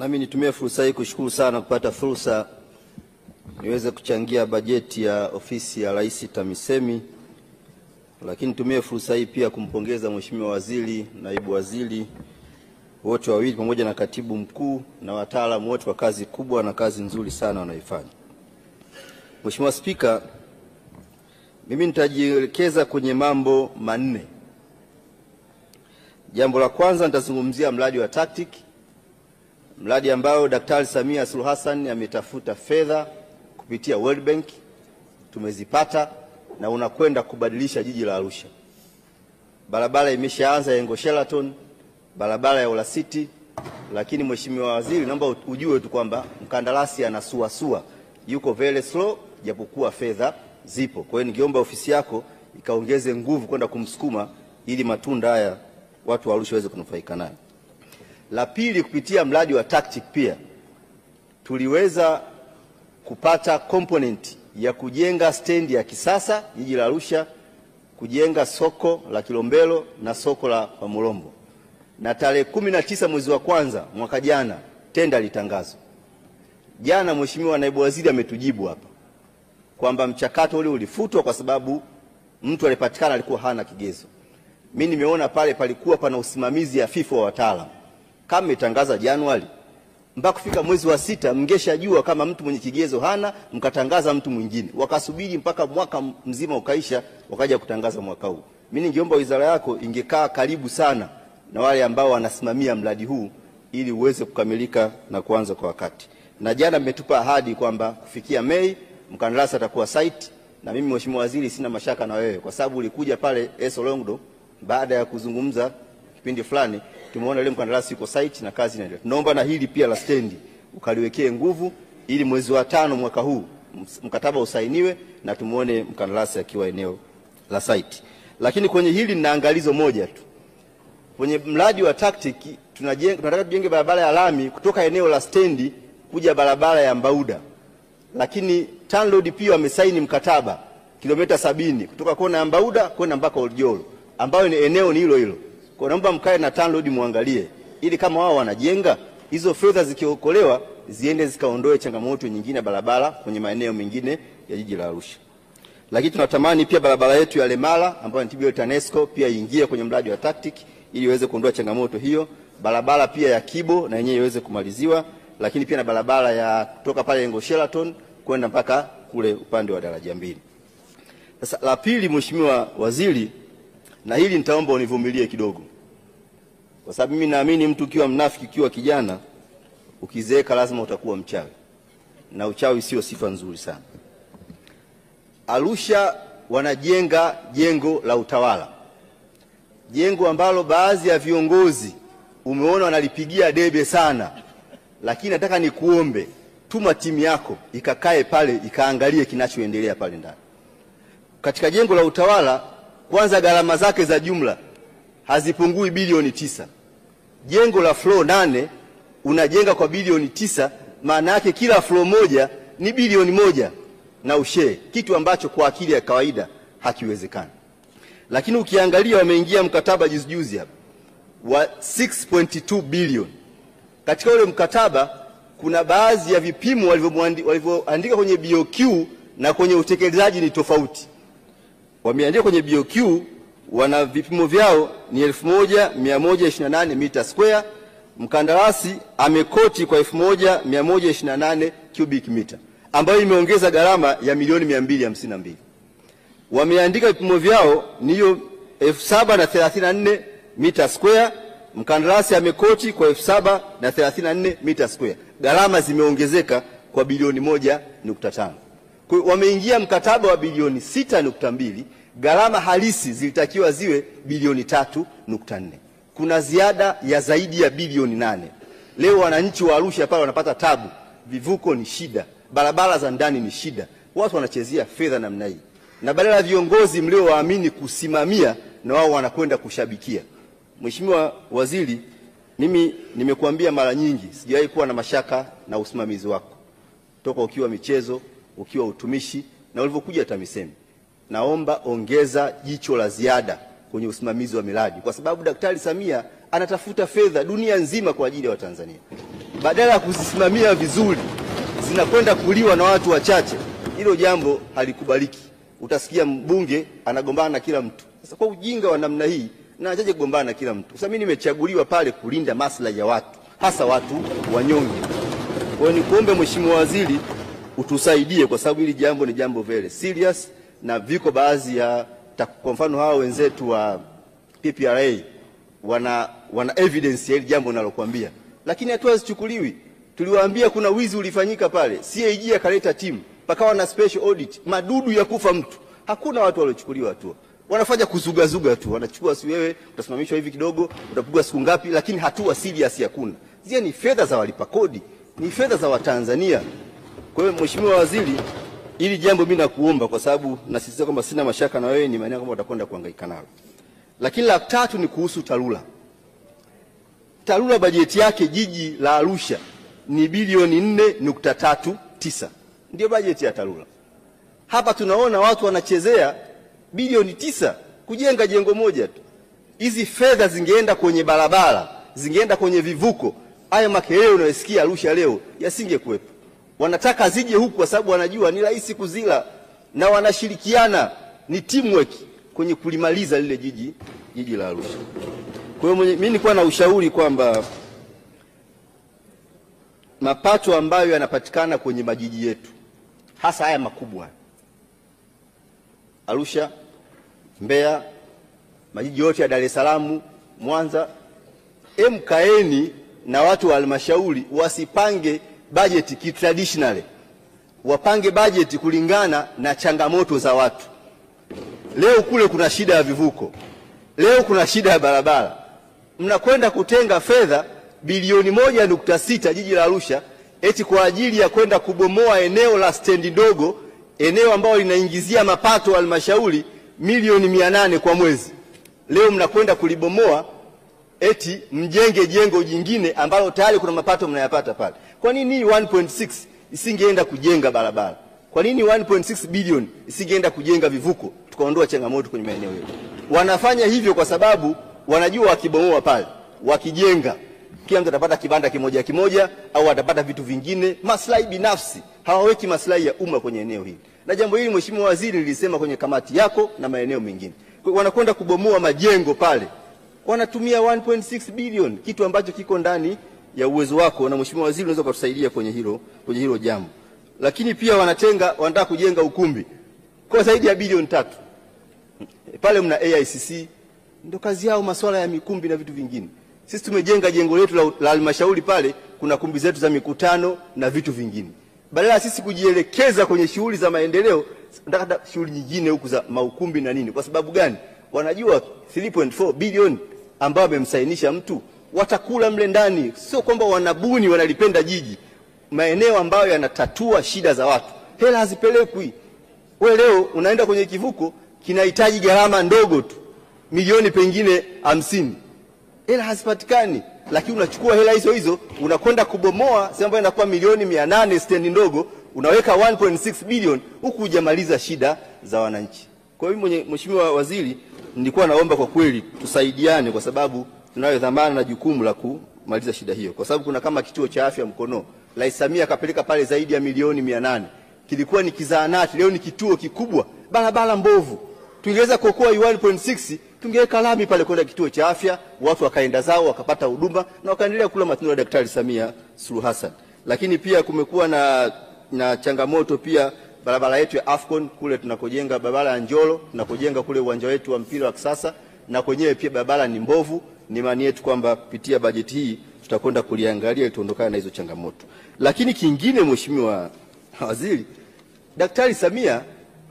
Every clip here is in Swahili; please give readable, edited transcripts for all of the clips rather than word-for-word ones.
Nami nitumie fursa hii kushukuru sana kupata fursa niweze kuchangia bajeti ya ofisi ya Rais TAMISEMI, lakini nitumie fursa hii pia kumpongeza Mheshimiwa Waziri, Naibu Waziri wote wawili pamoja na Katibu Mkuu na wataalamu wote kwa kazi kubwa na kazi nzuri sana wanaifanya. Mheshimiwa Spika, mimi nitajielekeza kwenye mambo manne. Jambo la kwanza nitazungumzia mradi wa TACTIC, mradi ambao Daktari Samia Suluhu Hassan ametafuta fedha kupitia World Bank, tumezipata na unakwenda kubadilisha jiji la Arusha. Barabara imeshaanza ya Engo Sheraton, barabara ya Ola City, lakini Mheshimiwa Waziri, naomba ujue tu kwamba mkandarasi anasuasua, yuko very slow japokuwa fedha zipo. Kwa hiyo ningeomba ofisi yako ikaongeze nguvu kwenda kumsukuma ili matunda haya watu wa Arusha waweze kunufaika nayo. La pili, kupitia mradi wa TACTIC pia tuliweza kupata component ya kujenga stendi ya kisasa jiji la Arusha, kujenga soko la Kilombero na soko la Mulombo. Na tarehe 19 mwezi wa kwanza mwaka jana tenda litangazwa. Jana Mheshimiwa Naibu Waziri ametujibu hapa kwamba mchakato ule ulifutwa kwa sababu mtu alipatikana alikuwa hana kigezo. Mimi nimeona pale palikuwa pana usimamizi hafifu wa wataalamu. Kama imetangaza Januari mpaka kufika mwezi wa 6 mngeshajua kama mtu mwenye kigezo hana, mkatangaza mtu mwingine. Wakasubiri mpaka mwaka mzima ukaisha wakaja kutangaza mwaka huu. Mimi ningeomba wizara yako ingekaa karibu sana na wale ambao wanasimamia mradi huu ili uweze kukamilika na kuanza kwa wakati. Na jana mmetupa ahadi kwamba kufikia Mei mkandarasi atakuwa site, na mimi Mheshimiwa Waziri sina mashaka na wewe kwa sababu ulikuja pale Esolongdo baada ya kuzungumza kipindi fulani, tumeona ile mkandarasi yuko site na kazi inaendelea. Tunaomba na hili pia la stendi ukaliwekee nguvu ili mwezi wa 5 mwaka huu mkataba usainiwe na tumuone mkandarasi akiwa eneo la site. Lakini kwenye hili nina angalizo moja tu. Kwenye mradi wa TACTIC tunataka tujenge barabara ya lami kutoka eneo la stendi kuja barabara ya Mbauda. Lakini TANROADS pia wamesaini mkataba kilomita 70 kutoka kona ya Mbauda kwenda mpaka Oljoro, ambayo ni eneo ni hilo hilo. Kwa naomba mkae na TANROADS muangalie ili kama wao wanajenga hizo fedha zikiokolewa ziende zikaondoe changamoto nyingine barabara kwenye maeneo mengine ya jiji la Arusha. Lakini tunatamani pia barabara yetu ya Lemala ambayo ni TBO TANESCO pia iingie kwenye mradi wa TACTIC ili iweze kuondoa changamoto hiyo. Barabara pia ya Kibo na yenyewe iweze kumaliziwa, lakini pia na barabara ya kutoka pale Engo Sheraton kwenda mpaka kule upande wa daraja 2. Sasa la pili, Mheshimiwa Waziri, na hili nitaomba univumilie kidogo, kwa sababu mimi naamini mtu ukiwa mnafiki ukiwa kijana ukizeeka lazima utakuwa mchawi, na uchawi sio sifa nzuri sana. Arusha wanajenga jengo la utawala, jengo ambalo baadhi ya viongozi umeona wanalipigia debe sana, lakini nataka nikuombe tuma timu yako ikakae pale ikaangalie kinachoendelea pale ndani. Katika jengo la utawala, kwanza gharama zake za jumla hazipungui bilioni 9. Jengo la floor 8 unajenga kwa bilioni 9, maana yake kila floor moja ni bilioni 1 na ushee, kitu ambacho kwa akili ya kawaida hakiwezekani. Lakini ukiangalia wameingia mkataba juzi hapa wa 6.2 bilioni. Katika ule mkataba kuna baadhi ya vipimo walivyoandika kwenye BOQ na kwenye utekelezaji ni tofauti. Wameandika kwenye BOQ wana vipimo vyao ni 1128 mita square, mkandarasi amekoti kwa 1128 cubic meter, ambayo imeongeza gharama ya milioni 252. Wameandika vipimo vyao ni hiyo 7034 mita square, mkandarasi amekoti kwa 7034 mita square. Gharama zimeongezeka kwa bilioni 1.5. Kwa hiyo wameingia mkataba wa bilioni 6.2, gharama halisi zilitakiwa ziwe bilioni 3.4. Kuna ziada ya zaidi ya bilioni 8. Leo wananchi wa Arusha pale wanapata tabu, vivuko ni shida, barabara za ndani ni shida. Watu wanachezea fedha namna hii. Na badala ya viongozi mliowaamini kusimamia na wao wanakwenda kushabikia. Mheshimiwa Waziri, mimi nimekuambia mara nyingi sijawahi kuwa na mashaka na usimamizi wako. Toka ukiwa michezo, ukiwa utumishi na ulivyokuja TAMISEMI. Naomba ongeza jicho la ziada kwenye usimamizi wa miradi kwa sababu Daktari Samia anatafuta fedha dunia nzima kwa ajili ya Watanzania. badala ya kuzisimamia vizuri zinakwenda kuliwa na watu wachache. Hilo jambo halikubaliki. Utasikia mbunge anagombana na kila mtu. Sasa kwa ujinga wa namna hii, na ajaje kugombana na kila mtu? Sasa mimi nimechaguliwa pale kulinda maslahi ya watu, hasa watu wanyonge. Kwa hiyo nikuombe Mheshimiwa Waziri utusaidie, kwa sababu hili jambo ni jambo very serious, na viko baadhi ya, kwa mfano hawa wenzetu wa PPRA wana evidence ya hili jambo nalokuambia, lakini hatua zichukuliwi. Tuliwaambia kuna wizi ulifanyika pale, CAG akaleta timu, pakawa na special audit, madudu ya kufa mtu, hakuna watu waliochukuliwa hatua. Wanafanya kuzugazuga tu, wanachukua si wewe utasimamishwa hivi kidogo, utapigwa siku ngapi, lakini hatua serious hakuna. Zile ni fedha za walipa kodi, ni fedha za Watanzania. Kwa hiyo Mheshimiwa Waziri, hili jambo mimi nakuomba, kwa sababu nasisitiza kwamba sina mashaka na wewe, ni maana kama utakwenda kuhangaika nalo. Lakini la tatu ni kuhusu TARURA. TARURA bajeti yake jiji la Arusha ni bilioni 4.39. Ndio bajeti ya TARURA. Hapa tunaona watu wanachezea bilioni 9 kujenga jengo moja tu. Hizi fedha zingeenda kwenye barabara, zingeenda kwenye vivuko, haya makelele unayosikia Arusha leo yasingekuwepo. Wanataka zije huku kwa sababu wanajua ni rahisi kuzila, na wanashirikiana, ni teamwork kwenye kulimaliza lile jiji la Arusha. Kwa hiyo mimi nilikuwa na ushauri kwamba mapato ambayo yanapatikana kwenye majiji yetu, hasa haya makubwa, Arusha, Mbeya, majiji yote ya Dar es Salaam, Mwanza, kaeni na watu wa halmashauri wasipange budget kitraditionally, wapange budget kulingana na changamoto za watu. Leo kule kuna shida ya vivuko, leo kuna shida ya barabara, mnakwenda kutenga fedha bilioni 1.6 jiji la Arusha eti kwa ajili ya kwenda kubomoa eneo la stendi ndogo, eneo ambalo linaingizia mapato halmashauri milioni 800 kwa mwezi. Leo mnakwenda kulibomoa eti mjenge jengo jingine ambalo tayari kuna mapato mnayapata pale. Kwa nini 1.6 isingeenda kujenga barabara? Kwa nini 1.6 bilioni isingeenda kujenga vivuko, tukaondoa changamoto kwenye maeneo yetu? Wanafanya hivyo kwa sababu wanajua wakibomoa pale, wakijenga, kila mtu atapata kibanda kimoja kimoja au atapata vitu vingine, maslahi binafsi. Hawaweki maslahi ya umma kwenye eneo hili. Na jambo hili Mheshimiwa Waziri nilisema kwenye kamati yako na maeneo mengine. Wanakwenda kubomoa majengo pale, wanatumia 1.6 bilioni, kitu ambacho kiko ndani ya uwezo wako, na Mheshimiwa Waziri unaweza kutusaidia kwenye hilo jambo. Lakini pia wanataka kujenga ukumbi kwa zaidi ya bilioni 3. Pale mna AICC, ndio kazi yao masuala ya mikumbi na vitu vingine. Sisi tumejenga jengo letu la halmashauri pale, kuna kumbi zetu za mikutano na vitu vingine. Badala sisi kujielekeza kwenye shughuli za maendeleo, nataka shughuli nyingine huku za maukumbi na nini. Kwa sababu gani? Wanajua 3.4 bilioni ambao wamemsainisha mtu watakula mle ndani. Sio kwamba wanabuni, wanalipenda jiji, maeneo ambayo yanatatua shida za watu. Hela hazipelekwi. Wewe leo unaenda kwenye kivuko kinahitaji gharama ndogo tu, milioni pengine 50. Hela hazipatikani, lakini unachukua hela hizo unakwenda kubomoa sehemu ambayo inakuwa milioni 800 stendi ndogo, unaweka 1.6 bilioni huku hujamaliza shida za wananchi. Kwa hiyo Mheshimiwa Waziri, nilikuwa naomba kwa kweli tusaidiane, kwa sababu tunayo dhamana na jukumu la kumaliza shida hiyo. Kwa sababu kuna kama kituo cha afya Mkono, Rais Samia akapeleka pale zaidi ya milioni 800. Kilikuwa ni kizahanati, leo ni kituo kikubwa, barabara mbovu. Tungeweza kuokoa 1.6, tungeweka lami pale kwenda kituo cha afya, watu wakaenda zao wakapata huduma na wakaendelea kula matunda ya Daktari Samia Suluhu Hassan. Lakini pia kumekuwa na changamoto pia barabara yetu ya Afcon kule tunakojenga, barabara ya Njolo tunakojenga kule uwanja wetu wa mpira wa kisasa, na kwenyewe pia barabara ni mbovu. Ni imani yetu kwamba kupitia bajeti hii tutakwenda kuliangalia ili tuondokane na hizo changamoto. Lakini kingine Mheshimiwa Waziri, Daktari Samia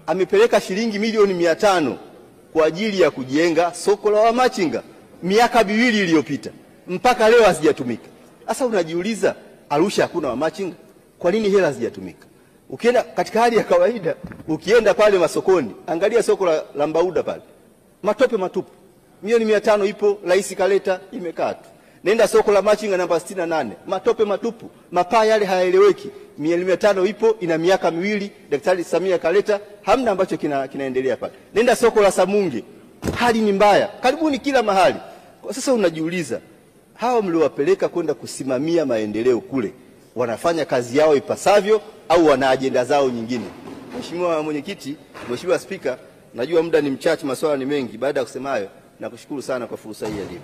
amepeleka shilingi milioni 500 kwa ajili ya kujenga soko la wamachinga miaka 2 iliyopita, mpaka leo hazijatumika. Sasa unajiuliza, Arusha hakuna wamachinga? Kwa nini hela hazijatumika? Ukienda katika hali ya kawaida, ukienda pale masokoni, angalia soko la Mbauda pale, matope matupu. Milioni 500 ipo, rais kaleta, imekaa tu. Nenda soko la machinga namba 68, matope matupu, mapaa yale hayaeleweki. Milioni 500 ipo, ina miaka 2, Daktari Samia kaleta, hamna ambacho kinaendelea pale. Nenda soko la Samunge, hali ni mbaya, karibuni kila mahali. Kwa sasa unajiuliza, hao mliowapeleka kwenda kusimamia maendeleo kule wanafanya kazi yao ipasavyo au wana ajenda zao nyingine? Mheshimiwa Mwenyekiti, Mheshimiwa Spika, najua muda ni mchache, maswala ni mengi. Baada ya kusema hayo, nakushukuru sana kwa fursa hii ya leo.